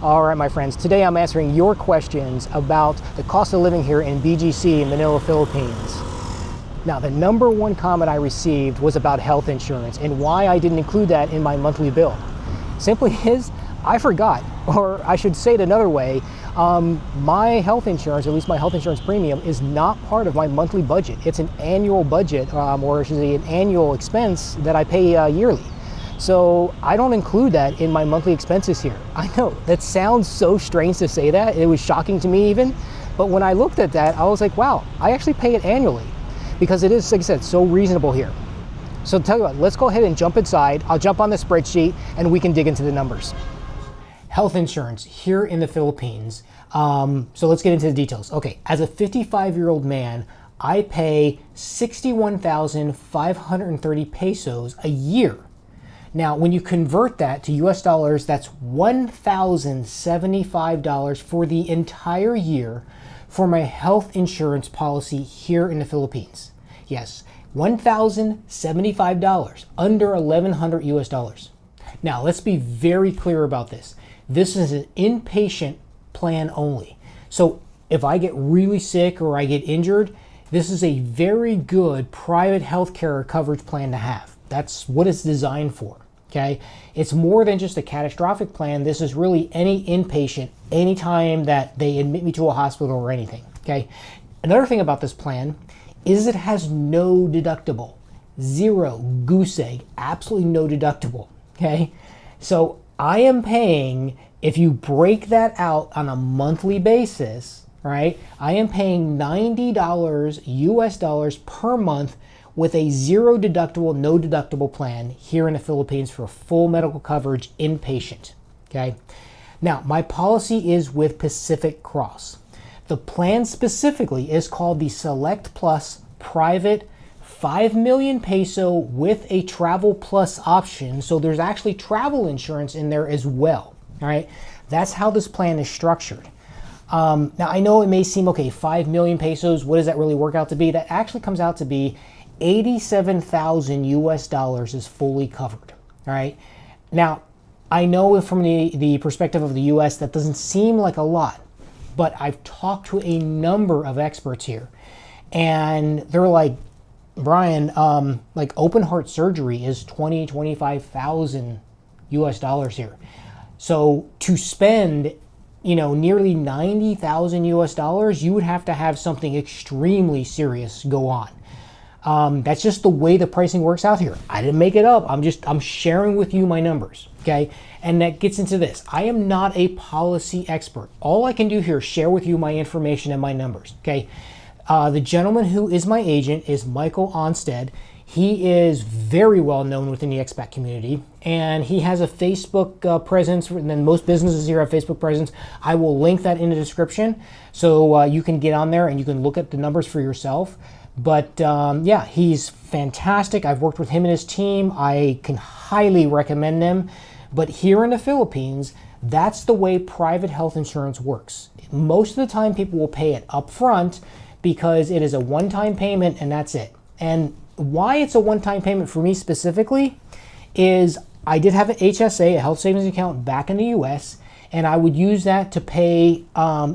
All right, my friends, today I'm answering your questions about the cost of living here in BGC in Manila, Philippines. Now, the number one comment I received was about health insurance and why I didn't include that in my monthly bill. Simply is, I forgot, or I should say it another way, my health insurance, at least my health insurance premium, is not part of my monthly budget. It's an annual budget, or I should say an annual expense that I pay yearly. So I don't include that in my monthly expenses here. I know, that sounds so strange to say that. It was shocking to me even. But when I looked at that, I was like, wow, I actually pay it annually because it is, like I said, so reasonable here. So tell you what, let's go ahead and jump inside. I'll jump on the spreadsheet and we can dig into the numbers. Health insurance here in the Philippines. So let's get into the details. Okay, as a 55-year-old man, I pay 61,530 pesos a year. Now, when you convert that to US dollars, that's $1,075 for the entire year for my health insurance policy here in the Philippines. Yes, $1,075, under 1,100 US dollars. Now, let's be very clear about this. This is an inpatient plan only. So if I get really sick or I get injured, this is a very good private healthcare coverage plan to have. That's what it's designed for. Okay, it's more than just a catastrophic plan. This is really any inpatient, anytime that they admit me to a hospital or anything. Okay, another thing about this plan is it has no deductible, zero, goose egg, absolutely no deductible. Okay, so I am paying, if you break that out on a monthly basis, right, I am paying $90 US dollars per month with a zero deductible, no deductible plan here in the Philippines for full medical coverage inpatient, okay? Now, my policy is with Pacific Cross. The plan specifically is called the Select Plus Private 5 million peso with a Travel Plus option. So there's actually travel insurance in there as well, all right? That's how this plan is structured. Now, I know it may seem, okay, 5 million pesos, what does that really work out to be? That actually comes out to be 87,000 US dollars is fully covered. All right. Now, I know from the perspective of the US that doesn't seem like a lot, but I've talked to a number of experts here, and they're like, Brian, like open heart surgery is 25,000 US dollars here. So to spend, nearly 90,000 US dollars, you would have to have something extremely serious go on. That's just the way the pricing works out here. I didn't make it up. I'm sharing with you my numbers, okay? And that gets into this. I am not a policy expert. All I can do here is share with you my information and my numbers, okay? The gentleman who is my agent is Michael Onstad. He is very well known within the expat community, and he has a Facebook presence, and then most businesses here have Facebook presence. I will link that in the description so you can get on there and you can look at the numbers for yourself. But yeah, he's fantastic. I've worked with him and his team. I can highly recommend them. But here in the Philippines, that's the way private health insurance works. Most of the time, people will pay it up front because it is a one-time payment and that's it. And why it's a one-time payment for me specifically is I did have an HSA, a health savings account back in the US, and I would use that to pay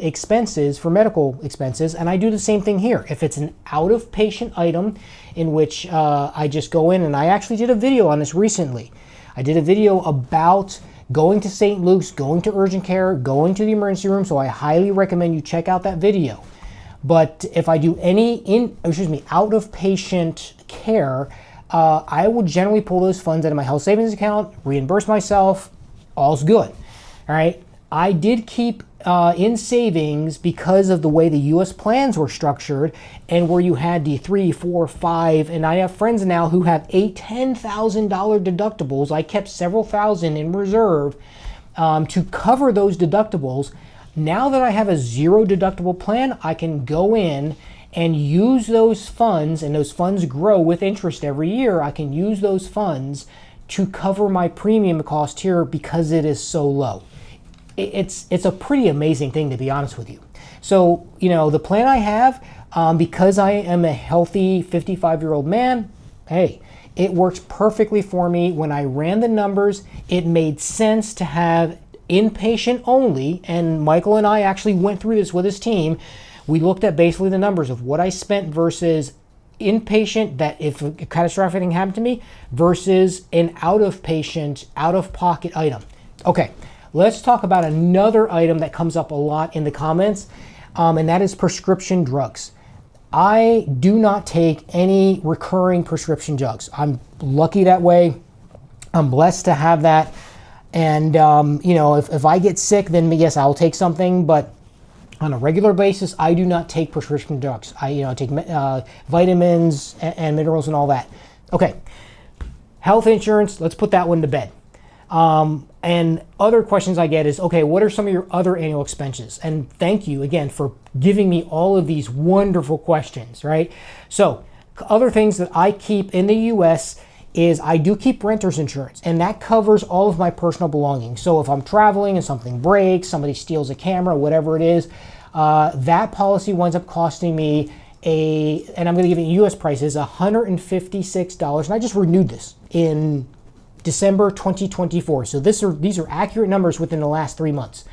expenses for medical expenses. And I do the same thing here. If it's an out-of-patient item in which I just go in, and I actually did a video on this recently. I did a video about going to St. Luke's, going to urgent care, going to the emergency room. So I highly recommend you check out that video. But if I do any out-of-patient care, I will generally pull those funds out of my health savings account, reimburse myself, all's good. All right, I did keep in savings because of the way the U.S. plans were structured, and where you had the 3, 4, 5, and I have friends now who have $10,000 deductibles. I kept several thousand in reserve to cover those deductibles. Now that I have a zero deductible plan, I can go in and use those funds, and those funds grow with interest every year. I can use those funds to cover my premium cost here because it is so low. It's a pretty amazing thing, to be honest with you. So, the plan I have, because I am a healthy 55-year-old man, hey, it works perfectly for me. When I ran the numbers, it made sense to have inpatient only, and Michael and I actually went through this with his team. We looked at basically the numbers of what I spent versus inpatient, that if a catastrophic thing happened to me, versus an out-of-patient, out-of-pocket item. Okay, let's talk about another item that comes up a lot in the comments, and that is prescription drugs. I do not take any recurring prescription drugs. I'm lucky that way. I'm blessed to have that. And, you know, if I get sick, then yes, I'll take something. But on a regular basis, I do not take prescription drugs. I take vitamins and minerals and all that. Okay, health insurance, let's put that one to bed. And other questions I get is, okay, what are some of your other annual expenses? And thank you again for giving me all of these wonderful questions, right? So other things that I keep in the US is I do keep renter's insurance, and that covers all of my personal belongings. So if I'm traveling and something breaks, somebody steals a camera, whatever it is, that policy winds up costing me and I'm going to give you US prices, $156. And I just renewed this in December 2024. So these are accurate numbers within the last 3 months.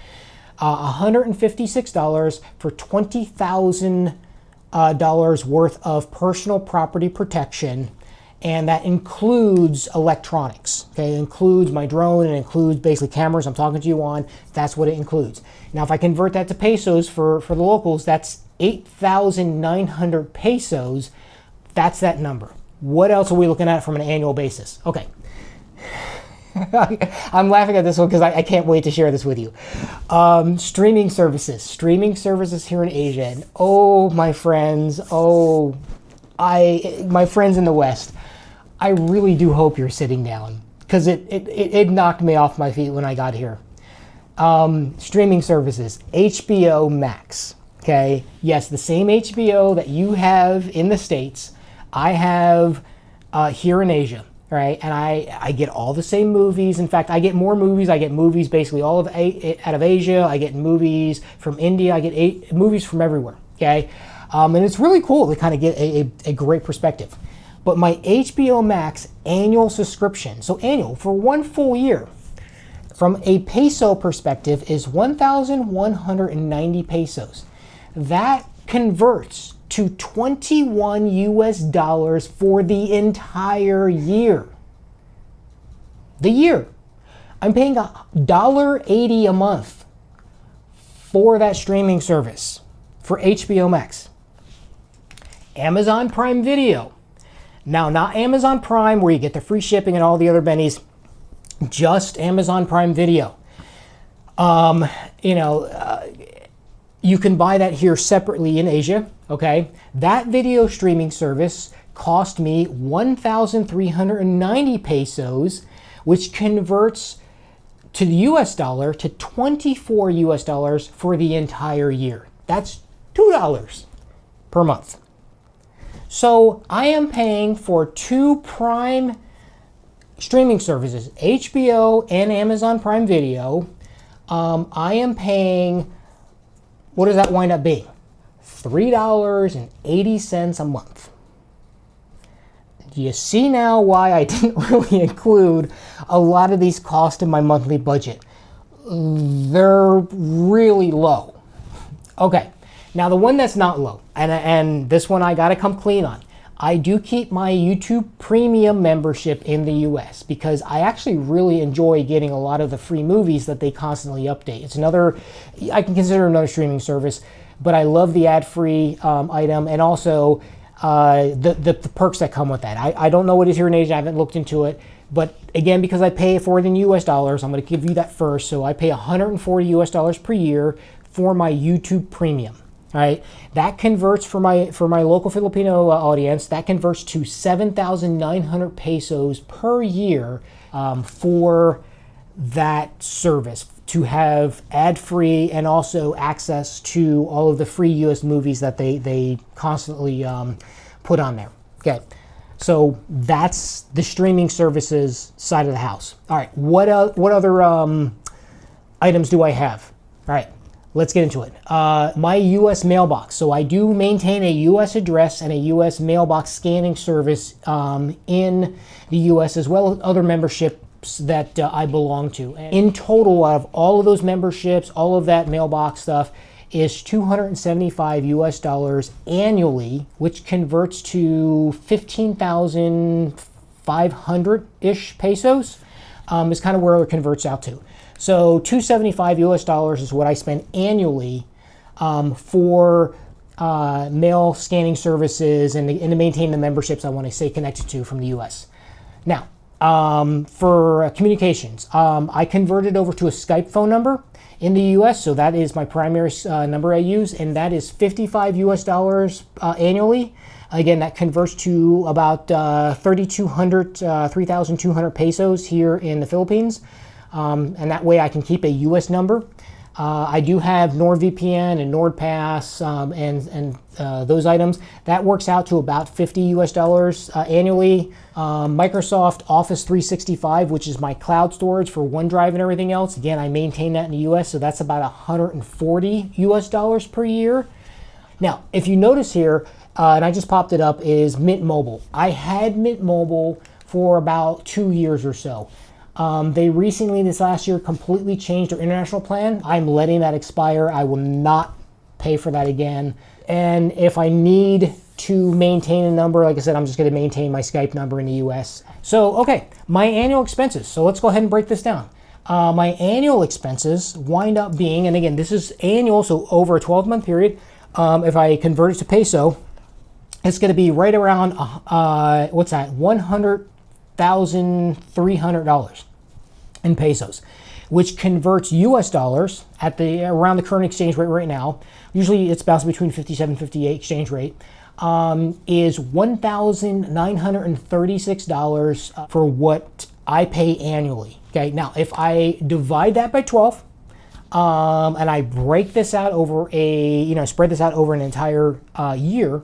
$156 for $20,000 worth of personal property protection, and that includes electronics. Okay, it includes my drone, and it includes basically cameras I'm talking to you on. That's what it includes. Now, if I convert that to pesos for the locals, that's 8,900 pesos. That's that number. What else are we looking at from an annual basis? Okay. I'm laughing at this one because I can't wait to share this with you. Streaming services here in Asia. And oh, my friends, my friends in the West, I really do hope you're sitting down, because it knocked me off my feet when I got here. Streaming services, HBO Max. Okay, yes, the same HBO that you have in the States, I have here in Asia. Right, and I get all the same movies. In fact, I get more movies. I get movies basically out of Asia. I get movies from India. I get movies from everywhere. Okay, and it's really cool to kind of get a great perspective. But my HBO Max annual subscription, so annual for 1 full year, from a peso perspective, is 1,190 pesos. That converts to 21 US dollars for the entire year. The year. I'm paying $1.80 a month for that streaming service for HBO Max. Amazon Prime Video. Now, not Amazon Prime where you get the free shipping and all the other bennies, just Amazon Prime Video. You can buy that here separately in Asia, okay? That video streaming service cost me 1,390 pesos, which converts to the US dollar to 24 US dollars for the entire year. That's $2 per month. So I am paying for 2 Prime streaming services, HBO and Amazon Prime Video. I am paying, what does that wind up being? $3.80 a month. Do you see now why I didn't really include a lot of these costs in my monthly budget? They're really low. Okay, now the one that's not low, and this one I gotta come clean on. I do keep my YouTube Premium membership in the US because I actually really enjoy getting a lot of the free movies that they constantly update. It's another, I can consider another streaming service, but I love the ad-free item, and also the perks that come with that. I don't know what it is here in Asia, I haven't looked into it, but again, because I pay for it in US dollars, I'm gonna give you that first. So I pay 140 US dollars per year for my YouTube Premium. All right, that converts for my local Filipino audience. That converts to 7,900 pesos per year for that service, to have ad-free and also access to all of the free U.S. movies that they constantly put on there. Okay, so that's the streaming services side of the house. All right, what other items do I have? All right. Let's get into it. My U.S. mailbox. So I do maintain a U.S. address and a U.S. mailbox scanning service in the U.S., as well as other membership that I belong to. And in total, out of all of those memberships, all of that mailbox stuff is $275 US annually, which converts to 15,500-ish pesos, is kind of where it converts out to. So $275 US is what I spend annually for mail scanning services and to maintain the memberships I want to stay connected to from the US. Now, for communications, I converted over to a Skype phone number in the US, so that is my primary number I use, and that is $55 US annually. Again, that converts to about 3,200 pesos here in the Philippines, and that way I can keep a US number. I do have NordVPN and NordPass and those items. That works out to about $50 US annually. Microsoft Office 365, which is my cloud storage for OneDrive and everything else. Again, I maintain that in the US, so that's about $140 US per year. Now, if you notice here, and I just popped it up, is Mint Mobile. I had Mint Mobile for about 2 years or so. They recently, this last year, completely changed their international plan. I'm letting that expire. I will not pay for that again. And if I need to maintain a number, like I said, I'm just going to maintain my Skype number in the US. So, okay, my annual expenses. So let's go ahead and break this down. My annual expenses wind up being, and again, this is annual, so over a 12-month period. If I convert it to peso, it's going to be right around, what's that, $100,300 in pesos, which converts US dollars at around the current exchange rate right now. Usually it's bouncing between 57 and 58 exchange rate, is $1,936 for what I pay annually. Okay, now if I divide that by 12, and I break this out over spread this out over an entire year,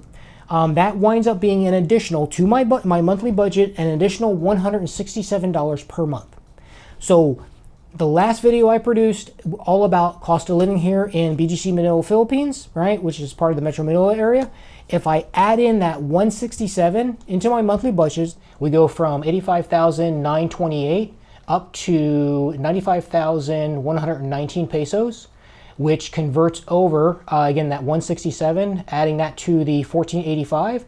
that winds up being an additional, to my monthly budget, an additional $167 per month. So the last video I produced, all about cost of living here in BGC Manila, Philippines, right, which is part of the Metro Manila area. If I add in that 167 into my monthly budget, we go from 85,928 up to 95,119 pesos, which converts over, again, that 167, adding that to the 1485.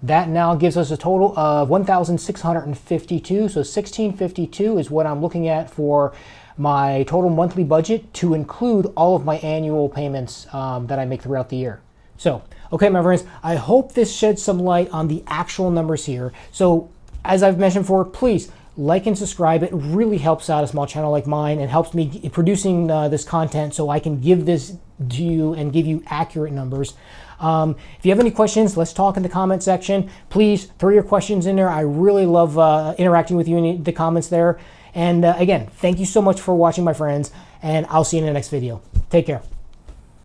That now gives us a total of 1,652. So 1,652 is what I'm looking at for my total monthly budget, to include all of my annual payments that I make throughout the year. So, okay, my friends, I hope this sheds some light on the actual numbers here. So, as I've mentioned before, please like and subscribe. It really helps out a small channel like mine and helps me producing this content so I can give this to you and give you accurate numbers. If you have any questions, let's talk in the comment section. Please throw your questions in there. I really love interacting with you in the comments there. And again, thank you so much for watching, my friends, and I'll see you in the next video. Take care.